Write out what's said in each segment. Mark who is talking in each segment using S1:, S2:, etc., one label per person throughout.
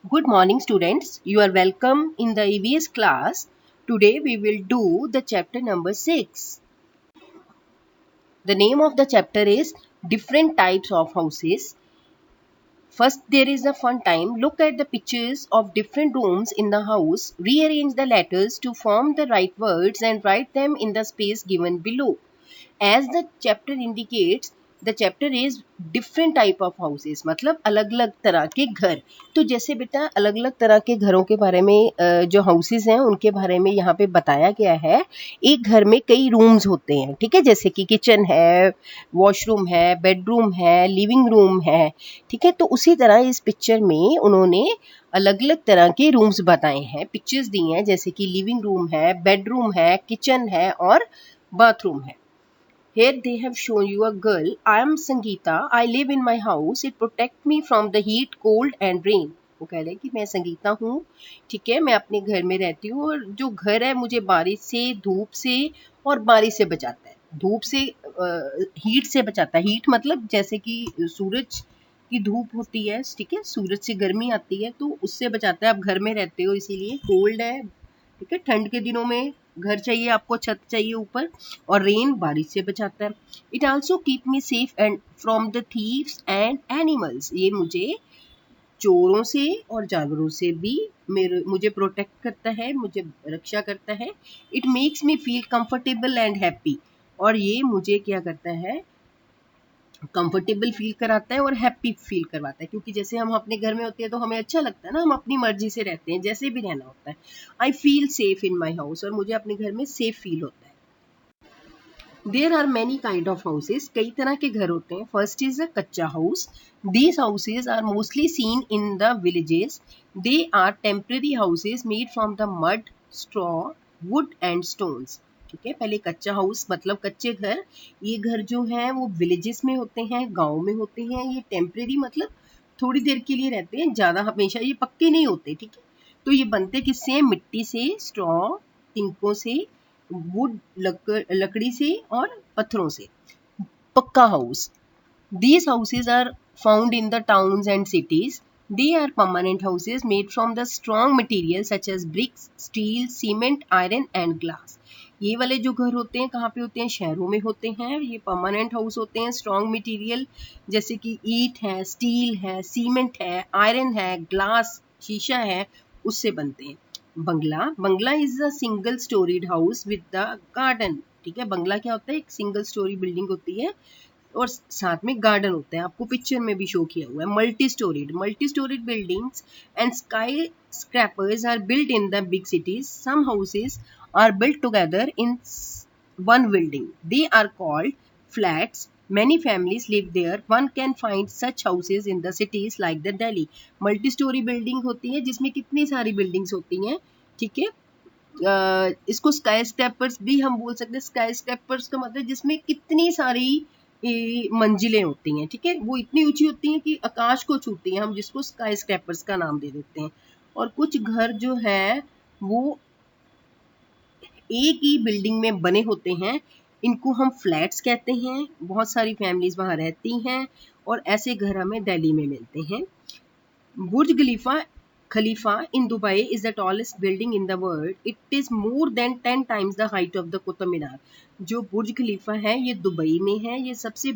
S1: Good morning, students. You are welcome in the EVS class. Today we will do the chapter number 6. The name of the chapter is Different Types of Houses. First, there is a fun time. Look at the pictures of different rooms in the house. Rearrange the letters to form the right words and write them in the space given below. As the chapter indicates, the chapter is different type of houses, मतलब अलग अलग तरह के घर. तो जैसे बेटा अलग अलग तरह के घरों के बारे में जो हाउसेस हैं उनके बारे में यहाँ पे बताया गया है. एक घर में कई रूम्स होते हैं, ठीक है, जैसे कि किचन है, वॉशरूम है, बेडरूम है, लिविंग रूम है, ठीक है. तो उसी तरह इस पिक्चर में उन्होंने अलग अलग तरह के रूम्स बताए हैं, पिक्चर्स दी हैं, जैसे कि लिविंग रूम है, बेडरूम है, किचन है और बाथरूम है. Here they have shown you a girl. I am Sangeeta. I live in my house. It protects me from the heat, cold and rain. वो कह रहे हैं कि मैं संगीता हूँ, ठीक है, मैं अपने घर में रहती हूँ और जो घर है मुझे बारिश से, धूप से और बारिश से बचाता है. धूप से हीट से बचाता है. हीट मतलब जैसे कि सूरज की धूप होती है, ठीक है, सूरज से गर्मी आती है तो उससे बचाता है. आप घर में रहते हो इसीलिए. कोल्ड है, ठीक है, ठंड के दिनों में घर चाहिए आपको, छत चाहिए ऊपर. और रेन बारिश से बचाता है. It also keep me safe and from the thieves and animals. ये मुझे चोरों से और जानवरों से भी मुझे प्रोटेक्ट करता है, मुझे रक्षा करता है. It makes me feel comfortable and happy. और ये मुझे क्या करता है, कंफर्टेबल फील कराता है और हैप्पी फील करवाता है. क्योंकि जैसे हम अपने घर में होते हैं तो हमें अच्छा लगता है ना, हम अपनी मर्जी से रहते हैं, जैसे भी रहना होता है. I feel safe in my house. और मुझे अपने घर में सेफ फील होता है. There are many kind of houses. कई तरह के घर होते हैं. First is a kachcha house. These houses are mostly seen in the villages. They are temporary houses made from the mud, straw, wood and stones. ठीक है, पहले कच्चा हाउस मतलब कच्चे घर. ये घर जो है वो विलेजेस में होते हैं, गाँव में होते हैं. ये टेम्पररी मतलब थोड़ी देर के लिए रहते हैं, ज़्यादा हमेशा ये पक्के नहीं होते, ठीक है. तो ये बनते किससे? मिट्टी से, स्ट्रॉ, तिनकों से, वुड लकड़ी से और पत्थरों से. पक्का house. These houses are found in the towns and cities. They are permanent houses made from the strong materials such as bricks, steel, cement, iron and glass. ये वाले जो घर होते हैं कहाँ पे होते हैं? शहरों में होते हैं. ये परमानेंट हाउस होते हैं. स्ट्रॉन्ग मटेरियल जैसे कि ईंट है, स्टील है, सीमेंट है, आयरन है, ग्लास, शीशा है, उससे बनते हैं. Bungalow. Bungalow is a single storied house with the garden. ठीक है, बंगला क्या होता है? एक सिंगल स्टोरी बिल्डिंग होती है और साथ में गार्डन होता है. आपको पिक्चर में भी शो किया हुआ है. Multi storeyed buildings and skyscrapers are built in the big cities. Some houses are built together in one building. They are called flats. Many families live there. One can find such houses in the cities like the Delhi. Multi storey building होती है जिसमें कितनी सारी buildings होती हैं, ठीक है. इसको स्काई स्क्रैपर्स भी हम बोल सकते हैं. स्काई स्क्रैपर्स का मतलब जिसमें कितनी सारी मंजिलें होती हैं, ठीक है, वो इतनी ऊंची होती हैं कि आकाश को छूती हैं. हम जिसको स्काई स्क्रैपर्स का नाम दे देते हैं. और कुछ घर जो है वो एक ही बिल्डिंग में बने होते हैं. इनको हम फ्लैट्स कहते हैं. बहुत सारी फैमिलीज वहाँ रहती हैं और ऐसे घर हमें दिल्ली में मिलते हैं. बुर्ज खलीफा in Dubai is the tallest building in the world. It is more than 10 times the height of the Qutub Minar. जो बुर्ज खलीफा है ये दुबई में है. ये सबसे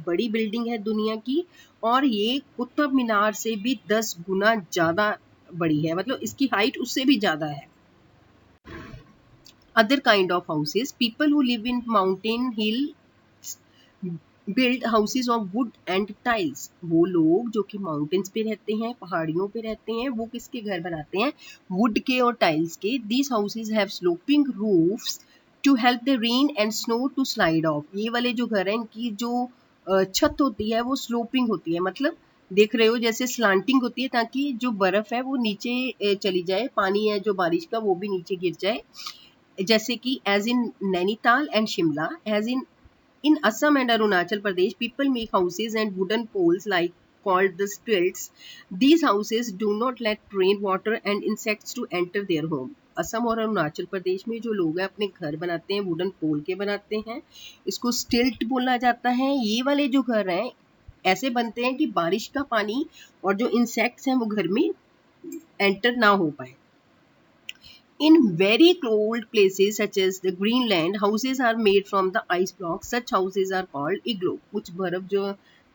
S1: बड़ी बिल्डिंग है दुनिया की और ये कुतुब मीनार से भी 10 गुना ज़्यादा बड़ी है. मतलब इसकी हाइट उससे भी ज़्यादा है. Other kind of houses. People who live in mountain hills build houses of wood and tiles. वो लोग जो कि माउंटेन्स पे रहते हैं, पहाड़ियों पे रहते हैं, वो किसके घर बनाते हैं? वुड के और टाइल्स के. These houses have sloping roofs to help the rain and snow to slide off. ये वाले जो घर हैं इनकी जो छत होती है वो स्लोपिंग होती है. मतलब देख रहे हो जैसे स्लांटिंग होती है ताकि जो बर्फ है वो नीचे चली जाए, पानी है जो बारिश का वो भी नीचे गिर जाए. जैसे कि as in Nainital and Shimla, as in Assam and Arunachal Pradesh, people make houses and wooden poles like called the stilts. These houses do not let rain, water and insects to enter their home. Assam और अरुणाचल प्रदेश में जो लोग हैं अपने घर बनाते हैं wooden pole के बनाते हैं. इसको स्टिल्ट बोला जाता है. ये वाले जो घर हैं ऐसे बनते हैं कि बारिश का पानी और जो इंसेक्ट्स हैं वो घर में एंटर ना हो पाए। In very cold places such as the Greenland, houses are made from the ice blocks. Such houses are called igloo.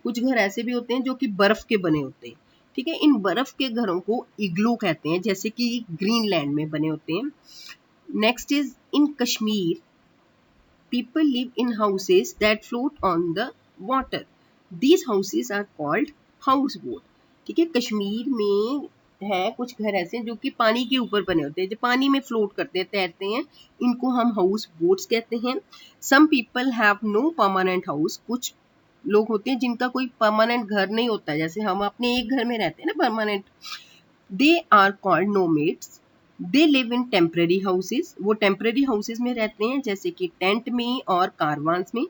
S1: कुछ घर ऐसे भी होते हैं जो कि बर्फ के बने होते हैं, ठीक है। इन बर्फ के घरों को इग्लू कहते हैं, जैसे कि ग्रीनलैंड में बने होते हैं। Next is in Kashmir, people live in houses that float on the water. These houses are called houseboat. ठीक है, कश्मीर में है कुछ घर ऐसे जो कि पानी के ऊपर बने होते हैं, जो पानी में फ्लोट करते हैं, तैरते हैं, इनको हम हाउस बोट्स कहते हैं। Some people have no permanent house, कुछ लोग होते हैं जिनका कोई परमानेंट घर नहीं होता, जैसे हम अपने एक घर में रहते हैं ना permanent. They are called nomads. They live in temporary houses, वो टेम्पररी हाउसेज में रहते हैं, जैसे कि टेंट में और कारवान्स में।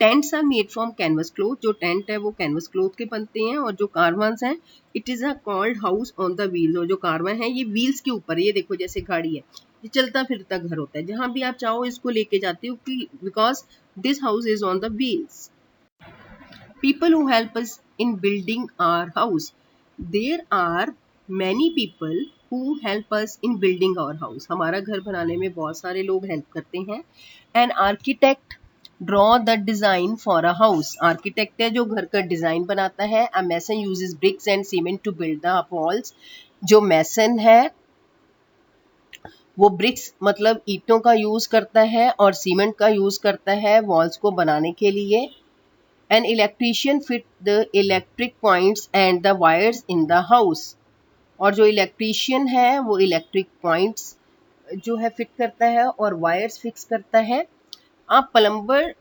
S1: Tents are made from canvas cloth, जो टेंट है वो कैनवस क्लोथ के बनते हैं, और जो कारवान्स हैं it is a called house on the wheel, और जो कारवान है ये व्हील्स के ऊपर, ये देखो जैसे गाड़ी है, ये चलता फिरता घर होता है, जहां भी आप चाहो इसको लेके जाते हो, because this house is on the wheels. People who help us in building our house. There are many people who help us in building our house. हमारा घर बनाने में बहुत सारे लोग हेल्प करते हैं। An architect draw the design for a house. Architect है जो घर का डिजाइन बनाता है। A mason uses bricks and cement to build the walls. जो मैसन है वो ब्रिक्स मतलब ईंटों का यूज करता है और सीमेंट का यूज करता है वॉल्स को बनाने के लिए। An electrician fit the electric points and the wires in the house. और जो इलेक्ट्रीशियन है वो इलेक्ट्रिक पॉइंट्स जो है फिट करता है और वायर्स फिक्स करता है। आप plumber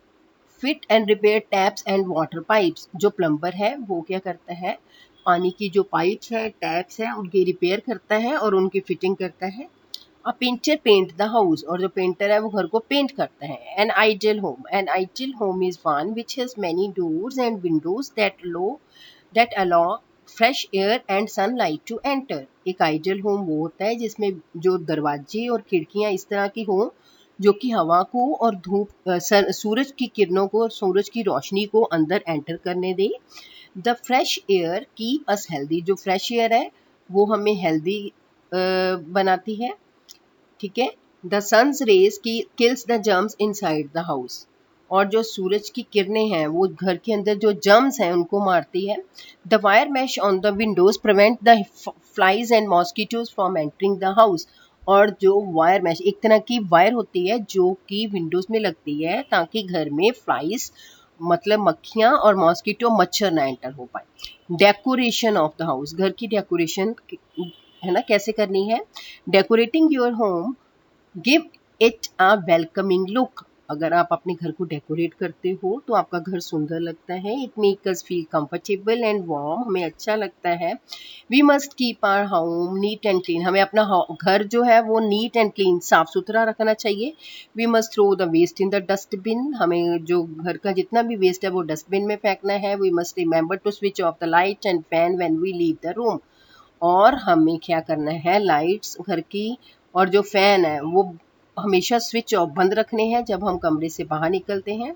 S1: fit and repair taps and water pipes, जो प्लम्बर है वो क्या करता है, पानी की जो पाइप्स है, टैप्स है, उनकी रिपेयर करता है और उनकी फिटिंग करता है। A painter paint the house, और जो पेंटर है वो घर को पेंट करता है। An ideal home is one which has many doors and windows that allow fresh air and sunlight to enter. एक आइडियल होम वो होता है जिसमें जो दरवाजे और खिड़कियां इस तरह की हों जो कि हवा को और सूरज की किरणों को और सूरज की रोशनी को अंदर एंटर करने दे। The fresh air keep us healthy, जो फ्रेश एयर है वो हमें हेल्दी बनाती है, ठीक है। द सन्स रेज की kills the germs inside the house, और जो सूरज की किरणें हैं वो घर के अंदर जो जर्म्स हैं उनको मारती है। The wire mesh on the Windows prevent the flies and mosquitoes from entering the house, और जो वायर मैश एक तरह की वायर होती है जो कि विंडोज में लगती है ताकि घर में फ्लाइज मतलब मक्खियां और मॉस्किटो मच्छर ना एंटर हो पाए। डेकोरेशन ऑफ द हाउस, घर की डेकोरेशन है ना कैसे करनी है। Decorating your home give it a welcoming look, अगर आप अपने घर को डेकोरेट करते हो तो आपका घर सुंदर लगता है। It make us feel comfortable and warm, हमें अच्छा लगता है। We must keep our home neat and clean, हमें अपना घर जो है वो नीट एंड क्लीन साफ सुथरा रखना चाहिए। We must throw the waste in the dustbin, हमें जो घर का जितना भी वेस्ट है वो डस्टबिन में फेंकना है। We must remember to switch off the light and fan when we leave the room, और हमें क्या करना है, लाइट्स घर की और जो फैन है वो हमेशा स्विच ऑफ बंद रखने हैं जब हम कमरे से बाहर निकलते हैं।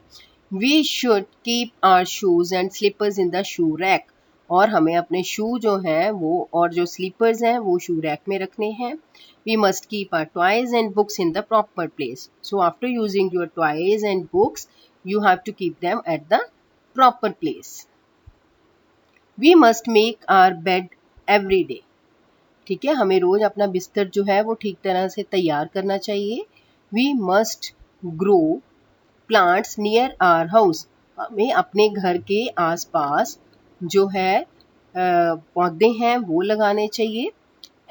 S1: We should keep our shoes and slippers in the shoe rack, और हमें अपने शू जो हैं वो और जो स्लीपर्स हैं वो शू रैक में रखने हैं। We must keep our toys and books in the proper place, so after using your toys and books you have to keep them at the proper place. We must make our bed every day, ठीक है, हमें रोज अपना बिस्तर जो है वो ठीक तरह से तैयार करना चाहिए। We must grow plants near our house, हमें अपने घर के आसपास जो है पौधे हैं वो लगाने चाहिए।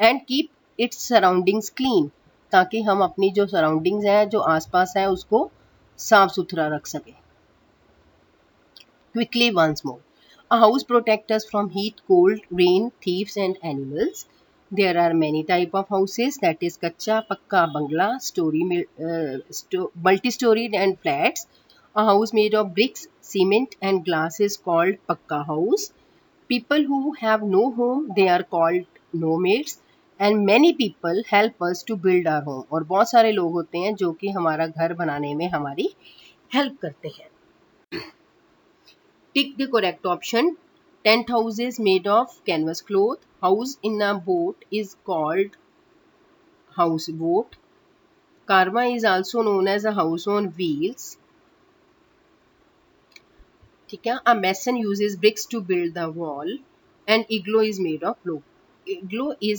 S1: And keep its surroundings clean, ताकि हम अपनी जो सराउंडिंग्स हैं जो आसपास है उसको साफ सुथरा रख सकें। Quickly once more. A house protects us from heat, cold, rain, thieves and animals. There are many type of houses, that is kacha, pakka, bangla, multi-storied and flats. A house made of bricks, cement and glass is called pakka house. People who have no home, they are called nomads. And many people help us to build our home. और बहुत सारे लोग होते हैं जो कि हमारा घर बनाने में हमारी हेल्प करते हैं। Tick the correct option. Tent houses made of canvas cloth. house in a boat is called houseboat. Karma is also known as a house on wheels. ठीक है. A mason uses bricks to build the wall. And igloo is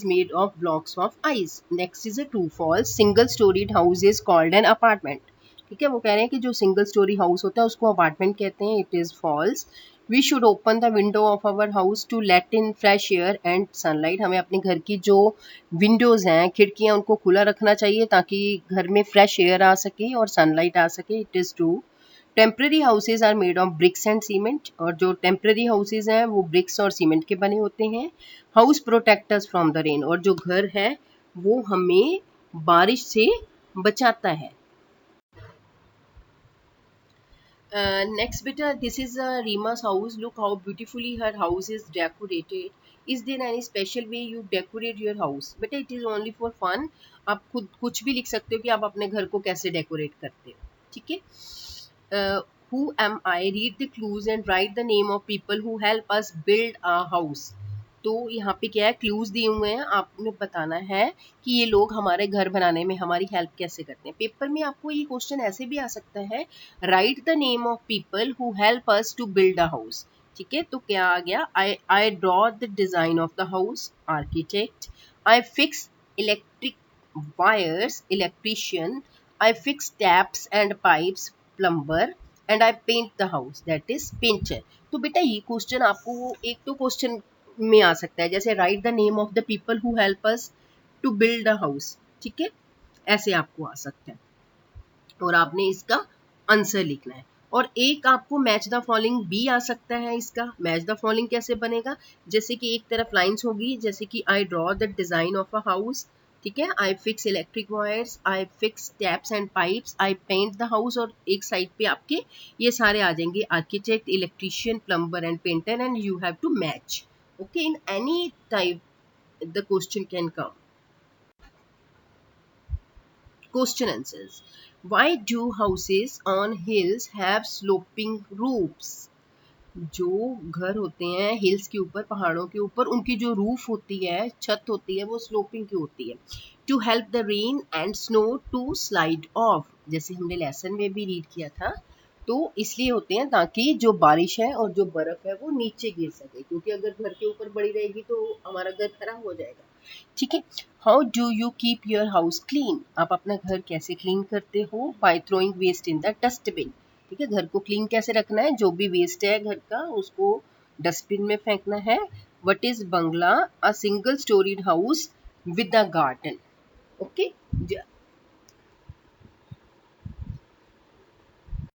S1: made of blocks of ice. Next is a true false. Single storied house is called an apartment. ठीक है, वो कह रहे हैं कि जो सिंगल स्टोरी हाउस होता है उसको अपार्टमेंट कहते हैं. It is false. We should open the window of our house to let in fresh air and sunlight. हमें अपने घर की जो विंडोज हैं, खिड़कियां, उनको खुला रखना चाहिए ताकि घर में फ्रेश एयर आ सके और सनलाइट आ सके. It is true. Temporary houses are made of bricks and cement. और जो टेम्प्रेरी हाउसेज हैं वो ब्रिक्स और सीमेंट के बने होते हैं. House protect us from the rain. और जो घर है वो हमें बारिश से बचाता है. Next beta, this is Rima's house. Look how beautifully her house is decorated. Is there any special way you decorate your house? बेटा it is only for fun. आप खुद कुछ भी लिख सकते हो कि आप अपने घर को कैसे डेकोरेट करते हो. ठीक है. Who am I? Read the clues and write the name of people who help us build a house. तो यहाँ पे क्या है, क्लूज दिए हुए हैं, आपने बताना है कि ये लोग हमारे घर बनाने में हमारी हेल्प कैसे करते हैं. पेपर में आपको ये क्वेश्चन ऐसे भी आ सकता है, right the name of people who help us to build a house. ठीक है, तो क्या आ गया, I draw the design of the house, architect. I fix electric wires, electrician. I fix taps and pipes, plumber. And I paint the house, that is painter. तो बेटा ये question आपको एक तो क्वेश्चन में आ सकता है, जैसे right the name of the people who help us to build a house. ठीक है, ऐसे आपको आ सकता है और आपने इसका आंसर लिखना है. और एक आपको मैच द फॉलोइंग भी आ सकता है. इसका मैच द फॉलोइंग कैसे बनेगा, जैसे कि एक तरफ लाइंस होगी, जैसे कि I draw the design of a house. ठीक है, I fix electric wires, I fix taps and pipes, I paint the house. और एक साइड पे आपके ये सारे आ जाएंगे, architect, electrician, plumber and painter. And you have to match. Okay, in any type the question can come. Question answers. Why do houses on hills have sloping roofs? जो घर होते हैं हिल्स के ऊपर, पहाड़ों के ऊपर, उनकी जो रूफ होती है, छत होती है, वो स्लोपिंग की होती है. To help the rain and snow to slide off. जैसे हमने लेसन में भी रीड किया था, तो इसलिए होते हैं ताकि जो बारिश है और जो बर्फ है वो नीचे गिर सके, क्योंकि अगर घर के ऊपर पड़ी रहेगी तो हमारा घर खराब हो जाएगा. ठीक है. How do you keep your house clean? आप अपना घर कैसे क्लीन करते हो? By throwing waste in the dustbin. ठीक है, घर को क्लीन कैसे रखना है, जो भी वेस्ट है घर का उसको डस्टबिन में फेंकना है. What is Bangla? A single storied house with a garden. Okay,